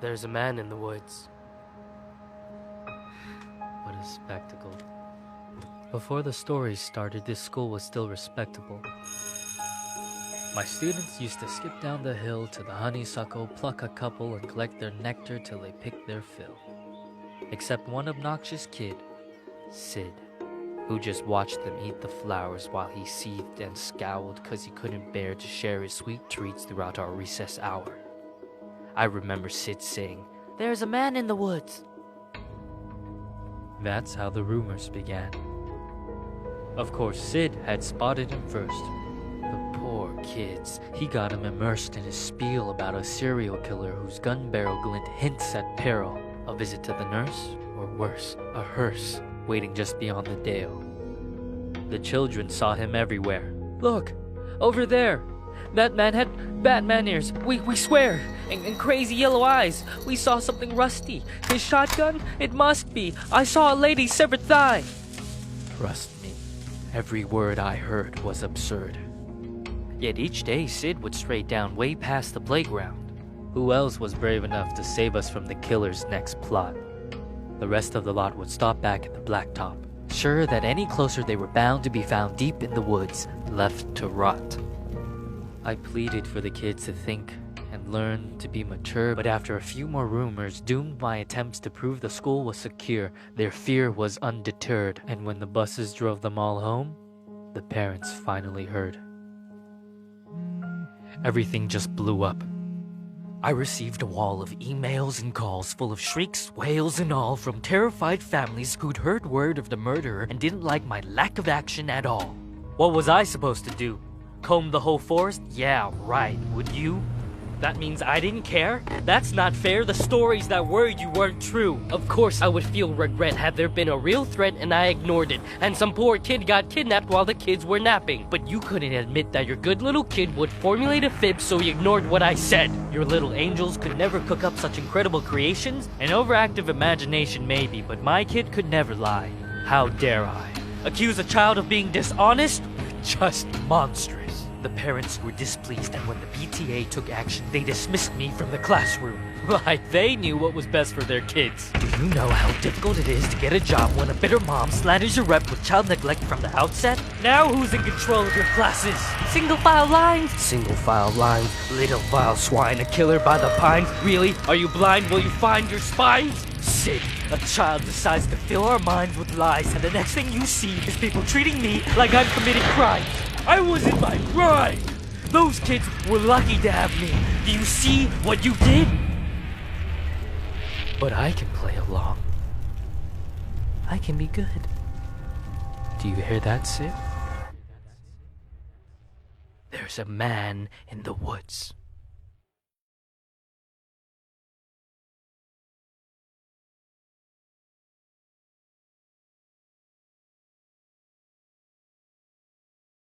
There's a man in the woods. What a spectacle. Before the story started, this school was still respectable. My students used to skip down the hill to the honeysuckle, pluck a couple, and collect their nectar till they picked their fill. Except one obnoxious kid, Sid, who just watched them eat the flowers while he seethed and scowled because he couldn't bear to share his sweet treats throughout our recess hour. I remember Sid saying, "There's a man in the woods." That's how the rumors began. Of course, Sid had spotted him first. The poor kids. He got him immersed in his spiel about a serial killer whose gun barrel glint hints at peril, a visit to the nurse, or worse, a hearse, waiting just beyond the dale. The children saw him everywhere. "Look, over there! That man had Batman ears, we swear, and crazy yellow eyes. We saw something rusty. His shotgun? It must be. I saw a lady's severed thigh." Trust me, every word I heard was absurd. Yet each day Sid would stray down way past the playground. Who else was brave enough to save us from the killer's next plot? The rest of the lot would stop back at the blacktop, sure that any closer they were bound to be found deep in the woods, left to rot. I pleaded for the kids to think and learn to be mature, but after a few more rumors doomed my attempts to prove the school was secure, their fear was undeterred, and when the buses drove them all home, the parents finally heard. Everything just blew up. I received a wall of emails and calls full of shrieks, wails, and all from terrified families who'd heard word of the murderer and didn't like my lack of action at all. What was I supposed to do? Comb the whole forest? Yeah, right. Would you? That means I didn't care? That's not fair. The stories that worried you weren't true. Of course I would feel regret had there been a real threat and I ignored it, and some poor kid got kidnapped while the kids were napping. But you couldn't admit that your good little kid would formulate a fib, so you ignored what I said. Your little angels could never cook up such incredible creations? An overactive imagination maybe, but my kid could never lie. How dare I? Accuse a child of being dishonest? Just monstrous. The parents were displeased, and when the PTA took action, they dismissed me from the classroom. Like they knew what was best for their kids. Do you know how difficult it is to get a job when a bitter mom slanders your rep with child neglect from the outset? Now who's in control of your classes? Single file lines? Single file lines. Little vile swine, a killer by the pines. Really? Are you blind? Will you find your spines? Sid, a child decides to fill our minds with lies, and the next thing you see is people treating me like I'm committing crimes. I was in my prime! Those kids were lucky to have me. Do you see what you did? But I can play along. I can be good. Do you hear that, Sid? There's a man in the woods.